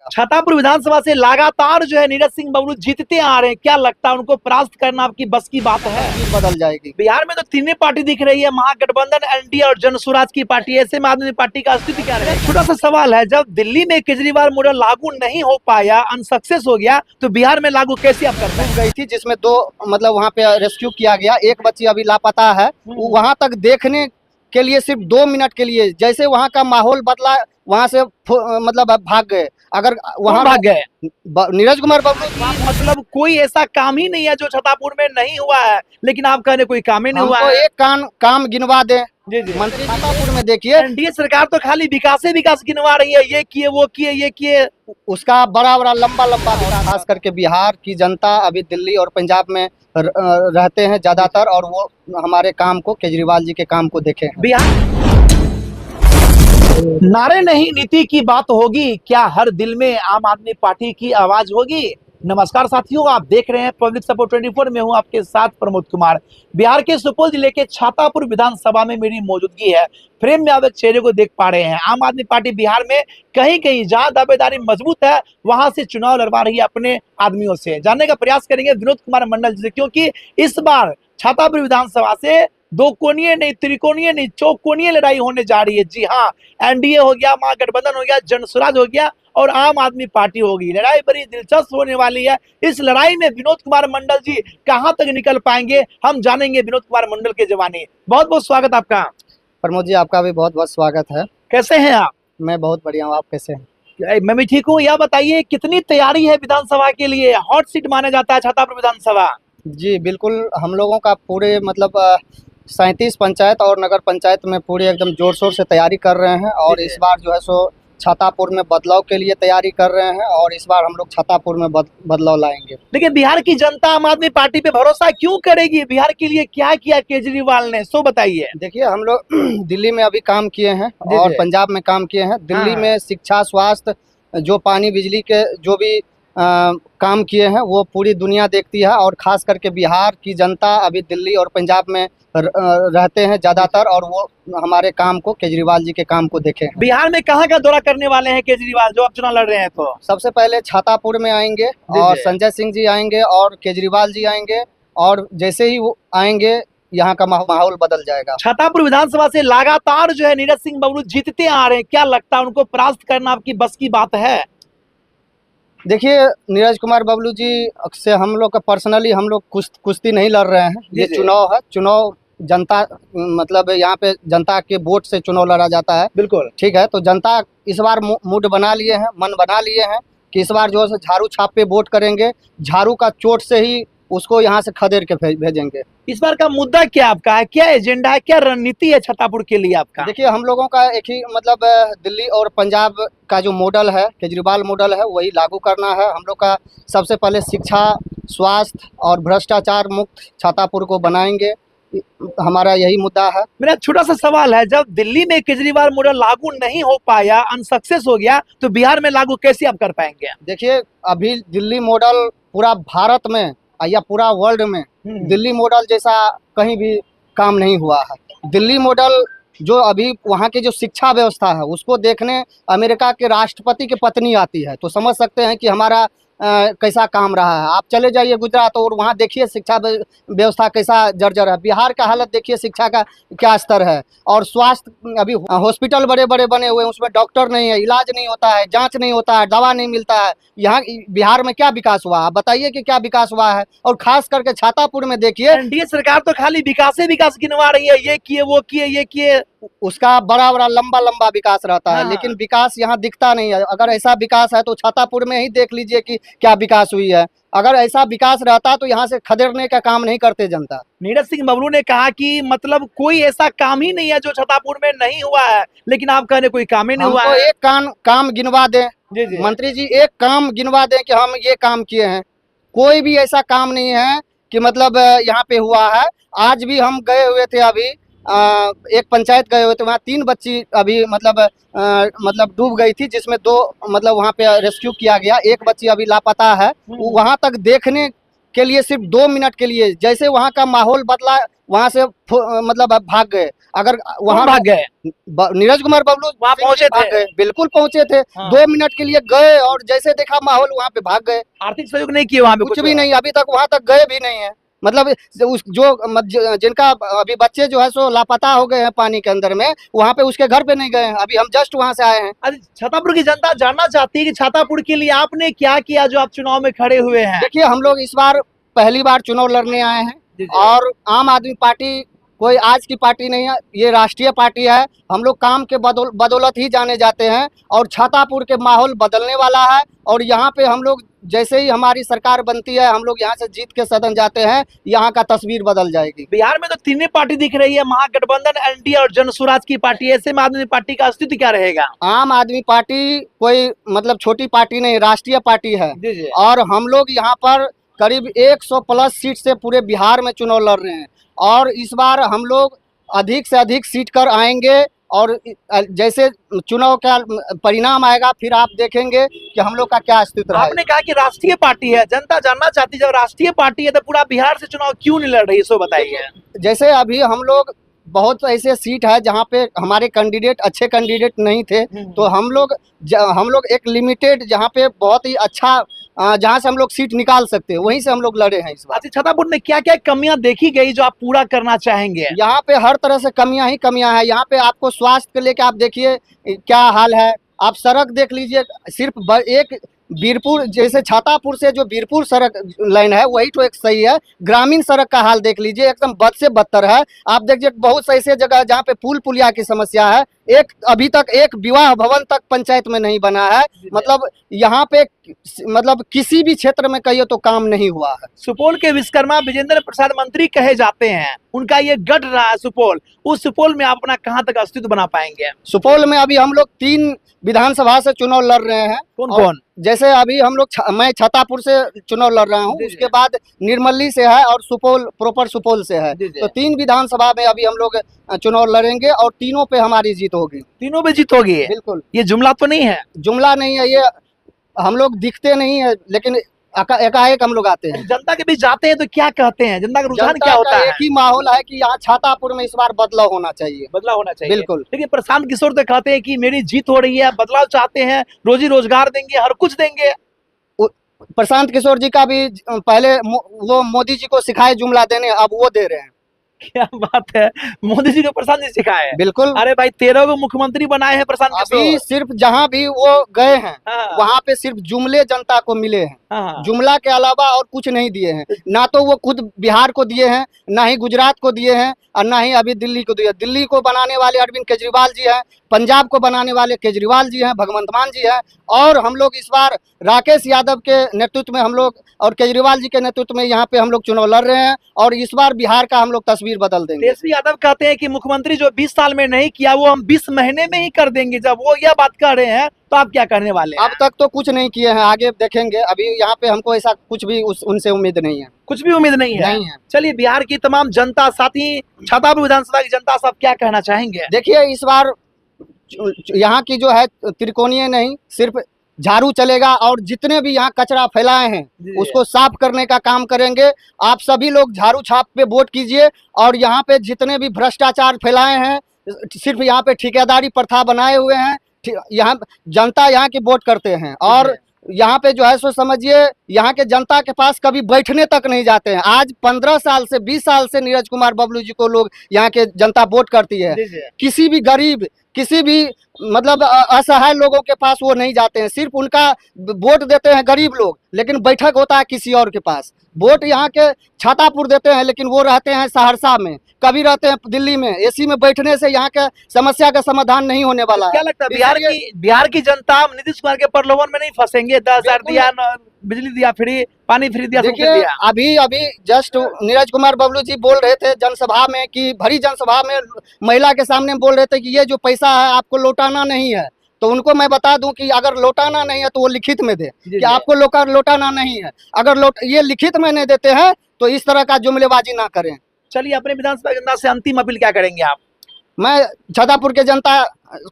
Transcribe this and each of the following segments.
छतरपुर विधानसभा से लगातार जो है नीरज सिंह बबलू जीतते आ रहे हैं, क्या लगता है उनको परास्त करना आपकी बस की बात है? बदल जाएगी। बिहार में तो तीनों पार्टी दिख रही है, महागठबंधन, एनडीए और जन स्वराज की पार्टी। ऐसे में आम आदमी पार्टी का स्थिति क्या रहेगा? छोटा सा सवाल है, जब दिल्ली में केजरीवाल मॉडल लागू नहीं हो पाया, अनसक्सेस हो गया, तो बिहार में लागू कैसे आप करते हैं? गई थी जिसमें दो मतलब वहाँ पे रेस्क्यू किया गया, एक बच्ची अभी लापता है। वहाँ तक देखने के लिए सिर्फ 2 मिनट के लिए, जैसे वहाँ का माहौल बदला वहाँ से मतलब भाग गए। अगर वहाँ भाग गए नीरज कुमार बबलू, मतलब कोई ऐसा काम ही नहीं है जो छतरपुर में नहीं हुआ है, लेकिन आप कह रहे कोई काम ही नहीं हुआ है। एक काम गिनवा दें। जी जी, मंत्री छतरपुर में देखिए, एनडीए सरकार तो खाली विकास ही विकास गिनवा रही है, ये किए वो किए ये किए। उसका बड़ा लंबा विकास, खास करके बिहार की जनता अभी दिल्ली और पंजाब में रहते हैं ज्यादातर, और वो हमारे काम को, केजरीवाल जी के काम को देखे। बिहार नारे नहीं नीति की बात होगी, क्या हर दिल में आम आदमी पार्टी की आवाज होगी? नमस्कार साथियों, आप देख रहे हैं पब्लिक सपोर्ट 24 में हूं आपके साथ प्रमोद कुमार। बिहार के सुपौल जिले के छतरपुर विधानसभा में मेरी मौजूदगी है। फ्रेम में आप एक चेहरे को देख पा रहे हैं। आम आदमी पार्टी बिहार में कहीं कहीं जहां दावेदारी मजबूत है, वहां से चुनाव लड़वा रही है अपने आदमियों से। जानने का प्रयास करेंगे विनोद कुमार मंडल जी से, क्योंकि इस बार छतरपुर विधानसभा से दो कोणीय नहीं, त्रिकोणीय नहीं, चौकोणीय लड़ाई होने जा रही है। जी हाँ, एनडीए हो गया, महागठबंधन हो गया, जन स्वराज हो गया और आम आदमी पार्टी होगी। लड़ाई बड़ी दिलचस्प होने वाली है। इस लड़ाई में विनोद कुमार मंडल जी कहां तक निकल पाएंगे, हम जानेंगे विनोद कुमार मंडल के जवानी। बहुत बहुत स्वागत आपका। प्रमोद जी, आपका भी बहुत बहुत स्वागत है। कैसे हैं आप? मैं बहुत बढ़िया हूँ, आप कैसे हैं? मैं भी ठीक हूँ। यह बताइए, कितनी तैयारी है विधानसभा के लिए? हॉट सीट माना जाता है छतरपुर विधानसभा। जी बिल्कुल, हम लोगों का पूरे मतलब 37 पंचायत और नगर पंचायत में पूरे एकदम जोर शोर से तैयारी कर रहे हैं, और इस बार जो है सो छतरपुर में बदलाव के लिए तैयारी कर रहे हैं, और इस बार हम लोग छतरपुर में बदलाव लाएंगे। लेकिन बिहार की जनता आम आदमी पार्टी पे भरोसा क्यों करेगी? बिहार के लिए क्या किया केजरीवाल ने, सो बताइए। देखिए, हम लोग दिल्ली में अभी काम किए हैं और पंजाब में काम किए हैं। दिल्ली में शिक्षा, स्वास्थ्य, जो पानी, बिजली के जो भी काम किए हैं वो पूरी दुनिया देखती है, और खास करके बिहार की जनता अभी दिल्ली और पंजाब में रहते हैं ज्यादातर, और वो हमारे काम को, केजरीवाल जी के काम को देखे। बिहार में कहाँ का दौरा करने वाले हैं केजरीवाल, जो आप चुनाव लड़ रहे हैं? तो सबसे पहले छतरपुर में आएंगे, और संजय सिंह जी आएंगे और केजरीवाल जी आएंगे, और जैसे ही वो आएंगे यहाँ का माहौल बदल जाएगा। छतरपुर विधानसभा से लगातार जो है नीरज सिंह बबलू जीतते आ रहे हैं, क्या लगता है उनको परास्त करना आपकी बस की बात है? देखिए, नीरज कुमार बबलू जी से हम लोग का पर्सनली हम लोग कुश्ती नहीं लड़ रहे हैं। ये चुनाव है, चुनाव जनता मतलब यहाँ पे जनता के वोट से चुनाव लड़ा जाता है। बिल्कुल ठीक है, तो जनता इस बार मूड बना लिए हैं, मन बना लिए हैं कि इस बार जो है झाड़ू छाप पे वोट करेंगे। झाड़ू का चोट से ही उसको यहाँ से खदेड़ के भेजेंगे। इस बार का मुद्दा क्या आपका है, क्या एजेंडा है, क्या रणनीति है छतरपुर के लिए आपका? देखिए, हम लोगों का एक ही मतलब दिल्ली और पंजाब का जो मॉडल है, केजरीवाल मॉडल है, वही लागू करना है। हम लोग का सबसे पहले शिक्षा, स्वास्थ्य और भ्रष्टाचार मुक्त छतरपुर को बनाएंगे, हमारा यही मुद्दा है। मेरा छोटा सा सवाल है, जब दिल्ली में केजरीवाल मॉडल लागू नहीं हो पाया, अनसक्सेस हो गया, तो बिहार में लागू कैसे आप कर पाएंगे? देखिए, अभी दिल्ली मॉडल पूरा भारत में या पूरा वर्ल्ड में दिल्ली मॉडल जैसा कहीं भी काम नहीं हुआ है। दिल्ली मॉडल जो अभी वहाँ की जो शिक्षा व्यवस्था है उसको देखने अमेरिका के राष्ट्रपति की पत्नी आती है, तो समझ सकते हैं कि हमारा कैसा काम रहा है। आप चले जाइए गुजरात और वहाँ देखिए शिक्षा व्यवस्था कैसा जर्जर है। बिहार का हालत देखिए, शिक्षा का क्या स्तर है, और स्वास्थ्य अभी हॉस्पिटल बड़े बड़े बने हुए हैं, उसमें डॉक्टर नहीं है, इलाज नहीं होता है, जांच नहीं होता है, दवा नहीं मिलता है। यहाँ बिहार में क्या विकास हुआ? आप बताइए कि क्या विकास हुआ है। और खास करके छतरपुर में देखिए, एनडीए सरकार तो खाली विकास ही विकास गिनवा रही है, ये किए वो किए ये किए। उसका बड़ा लंबा विकास रहता है, लेकिन विकास यहाँ दिखता नहीं है। अगर ऐसा विकास है तो छतरपुर में ही देख लीजिए कि क्या विकास हुई है। अगर ऐसा विकास रहता तो यहाँ से खदेड़ने का काम नहीं करते जनता। नीरज सिंह बबलू ने कहा कि मतलब कोई ऐसा काम ही नहीं है जो छतरपुर में नहीं हुआ है, लेकिन आप कह रहे कोई काम ही नहीं हुआ है। एक काम गिनवा दें। जी। मंत्री जी, एक काम गिनवा दें कि हम ये काम किए हैं। कोई भी ऐसा काम नहीं है कि मतलब यहाँ पे हुआ है। आज भी हम गए हुए थे, अभी एक पंचायत गए हुए थे, वहाँ 3 बच्ची अभी मतलब डूब गई थी, जिसमें 2 मतलब वहाँ पे रेस्क्यू किया गया, एक बच्ची अभी लापता है। वहाँ तक देखने के लिए, सिर्फ 2 मिनट के लिए, जैसे वहाँ का माहौल बदला, वहाँ से मतलब भाग गए। अगर वहाँ भाग गए, नीरज कुमार बबलू वहाँ पहुंचे भाग थे। गए, बिल्कुल पहुंचे थे। हाँ। 2 मिनट के लिए गए और जैसे देखा माहौल, वहाँ पे भाग गए। आर्थिक सहयोग नहीं किए वहाँ पे कुछ भी नहीं, अभी तक वहाँ तक गए भी नहीं है। मतलब उस जिनका अभी बच्चे जो है सो लापता हो गए हैं पानी के अंदर में, वहाँ पे उसके घर पे नहीं गए हैं। अभी हम जस्ट वहाँ से आए हैं। अरे छातापुर की जनता जानना चाहती है कि छातापुर के लिए आपने क्या किया जो आप चुनाव में खड़े हुए हैं। देखिए, हम लोग इस बार पहली बार चुनाव लड़ने आए हैं और आम आदमी पार्टी कोई आज की पार्टी नहीं है, ये राष्ट्रीय पार्टी है। हम लोग काम के बदौलत ही जाने जाते हैं और छातापुर के माहौल बदलने वाला है। और यहाँ पे हम लोग जैसे ही हमारी सरकार बनती है, हम लोग यहाँ से जीत के सदन जाते हैं, यहाँ का तस्वीर बदल जाएगी। बिहार में तो तीनों पार्टी दिख रही है, महागठबंधन, एनडीए और जन स्वराज की पार्टी। ऐसे में आम आदमी पार्टी का अस्तित्व क्या रहेगा? आम आदमी पार्टी कोई मतलब छोटी पार्टी नहीं, राष्ट्रीय पार्टी है। जी जी। और हम लोग यहाँ पर करीब 100 प्लस सीट से पूरे बिहार में चुनाव लड़ रहे हैं और इस बार हम लोग अधिक से अधिक सीट कर आएंगे। और जैसे चुनाव का परिणाम आएगा, फिर आप देखेंगे कि हम लोग का क्या अस्तित्व है। आपने कहा कि राष्ट्रीय पार्टी है, जनता जानना चाहती है, जब राष्ट्रीय पार्टी है तो पूरा बिहार से चुनाव क्यों नहीं लड़ रही, सो बताइए। जैसे अभी हम लोग बहुत ऐसे सीट है जहाँ पे हमारे कैंडिडेट अच्छे कैंडिडेट नहीं थे, तो हम लोग एक लिमिटेड जहाँ पे बहुत ही अच्छा जहाँ से हम लोग सीट निकाल सकते हैं, वहीं से हम लोग लड़े हैं इस बार। अच्छा, छातापुर में क्या क्या कमियां देखी गई जो आप पूरा करना चाहेंगे? यहाँ पे हर तरह से कमियां ही कमियां हैं। यहाँ पे आपको स्वास्थ्य को लेके आप देखिए क्या हाल है, आप सड़क देख लीजिए। सिर्फ एक बीरपुर, जैसे छातापुर से जो बीरपुर सड़क लाइन है वही तो एक सही है, ग्रामीण सड़क का हाल देख लीजिए, एकदम बद से बदतर है। आप देखिए बहुत से ऐसे जगह जहाँ पे पुल पुलिया की समस्या है, एक अभी तक एक विवाह भवन तक पंचायत में नहीं बना है। मतलब यहाँ पे मतलब किसी भी क्षेत्र में कहिए तो काम नहीं हुआ है। सुपौल के विश्वकर्मा विजेंद्र प्रसाद मंत्री कहे जाते हैं, उनका ये गढ़ रहा है सुपौल। उस सुपौल में आप अपना कहाँ तक अस्तित्व बना पाएंगे? सुपौल में अभी हम लोग 3 विधानसभा से चुनाव लड़ रहे हैं। कौन कौन? जैसे अभी हम लोग मैं छातापुर से चुनाव लड़ रहा हूँ, उसके बाद निर्मली से है और सुपौल प्रॉपर सुपौल से है। तो 3 विधानसभा में अभी हम लोग चुनाव लड़ेंगे और तीनों पे हमारी जीत होगी। तीनों पे जीत होगी? बिल्कुल। ये जुमला तो नहीं है? जुमला नहीं है, ये हम लोग दिखते नहीं है लेकिन एकाएक हम लोग आते हैं। जनता के बीच जाते हैं तो क्या कहते हैं, जनता का रुझान जनता क्या होता का है? एक ही माहौल है कि यहाँ छातापुर में इस बार बदलाव होना चाहिए। बदलाव होना चाहिए, बिल्कुल। लेकिन प्रशांत किशोर तो कहते हैं कि मेरी जीत हो रही है, बदलाव चाहते हैं, रोजी रोजगार देंगे, हर कुछ देंगे। प्रशांत किशोर जी का भी पहले वो मोदी जी को सिखाए जुमला देने, अब वो दे रहे हैं। क्या बात है, मोदी जी को प्रशांत जी सिखाए हैं? बिल्कुल। अरे भाई 13 को मुख्यमंत्री बनाए हैं प्रशांत अभी किशोर। सिर्फ जहाँ भी वो गए हैं वहाँ पे सिर्फ जुमले जनता को मिले हैं, जुमला के अलावा और कुछ नहीं दिए हैं। ना तो वो खुद बिहार को दिए हैं, ना ही गुजरात को दिए हैं और ना ही अभी दिल्ली को दिए। दिल्ली को बनाने वाले अरविंद केजरीवाल जी हैं, पंजाब को बनाने वाले केजरीवाल जी हैं, भगवंत मान जी हैं। और हम लोग इस बार राकेश यादव के नेतृत्व में हम लोग और केजरीवाल जी के नेतृत्व में यहाँ पे हम लोग चुनाव लड़ रहे हैं और इस बार बिहार का हम लोग तस्वीर बदल देंगे। तेजस्वी यादव कहते हैं कि मुख्यमंत्री जो 20 साल में नहीं किया वो हम 20 महीने में ही कर देंगे। जब वो यह बात कर रहे हैं तो आप क्या करने वाले हैं? अब तक तो कुछ नहीं किए हैं, आगे देखेंगे। अभी यहाँ पे हमको ऐसा कुछ भी उनसे उम्मीद नहीं है। कुछ भी उम्मीद नहीं है? नहीं है। चलिए, बिहार की तमाम जनता, साथ ही छातापुर विधानसभा की जनता, सब क्या कहना चाहेंगे? देखिए, इस बार यहाँ की जो है त्रिकोणीय नहीं, सिर्फ झाड़ू चलेगा और जितने भी यहाँ कचरा फैलाए हैं उसको साफ करने का काम करेंगे। आप सभी लोग झाड़ू छाप पे वोट कीजिए और यहाँ पे जितने भी भ्रष्टाचार फैलाए हैं, सिर्फ यहाँ पे ठेकेदारी प्रथा बनाए हुए हैं, यहाँ जनता यहाँ की वोट करते हैं। और यहाँ पे जो है सो समझिए, यहाँ के जनता के पास कभी बैठने तक नहीं जाते हैं। आज 15 साल से 20 साल से नीरज कुमार बबलू जी को लोग यहाँ के जनता वोट करती है। किसी भी गरीब, किसी भी मतलब असहाय लोगों के पास वो नहीं जाते हैं। सिर्फ उनका वोट देते हैं गरीब लोग, लेकिन बैठक होता है किसी और के पास। वोट यहाँ के छातापुर देते हैं, लेकिन वो रहते हैं सहरसा में, कभी रहते हैं दिल्ली में। एसी में बैठने से यहाँ के समस्या का समाधान नहीं होने वाला है। क्या लगता है बिहार की जनता नीतीश कुमार के प्रलोभन में नहीं फंसेंगे? 10,000 दिया, बिजली दिया फ्री, पानी फ्री दिया, देखिए अभी जस्ट नीरज कुमार बबलू जी बोल रहे थे जनसभा में, कि भरी जनसभा में महिला के सामने बोल रहे थे कि ये जो पैसा है आपको लौटाना नहीं है। तो उनको मैं बता दूं कि अगर लौटाना नहीं है तो वो लिखित में दे कि आपको लौटाना नहीं है। अगर ये लिखित में नहीं देते हैं तो इस तरह का जुमलेबाजी ना करें। चलिए, अपने विधानसभा जनता से अंतिम अपील क्या करेंगे आप? मैं छातापुर के जनता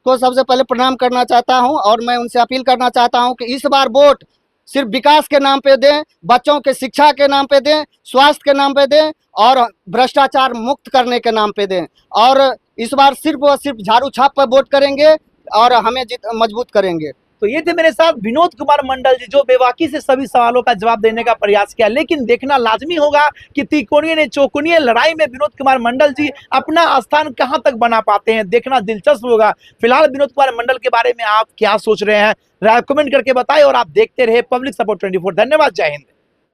को सबसे पहले प्रणाम करना चाहता हूं और मैं उनसे अपील करना चाहता हूं कि इस बार वोट सिर्फ विकास के नाम पे दें, बच्चों के शिक्षा के नाम पे दें, स्वास्थ्य के नाम पे दें और भ्रष्टाचार मुक्त करने के नाम पे दें। और इस बार सिर्फ और सिर्फ झाड़ू छाप पर वोट करेंगे और हमें मजबूत करेंगे। तो ये थे मेरे साथ विनोद कुमार मंडल जी, जो बेबाकी से सभी सवालों का जवाब देने का प्रयास किया। लेकिन देखना लाजमी होगा कि त्रिकोणीय ने चौकोनीय लड़ाई में विनोद कुमार मंडल जी अपना स्थान कहां तक बना पाते हैं, देखना दिलचस्प होगा। फिलहाल विनोद कुमार मंडल के बारे में आप क्या सोच रहे हैं, राय कमेंट करके बताएं और आप देखते रहे पब्लिक सपोर्ट 24। धन्यवाद, जय हिंद।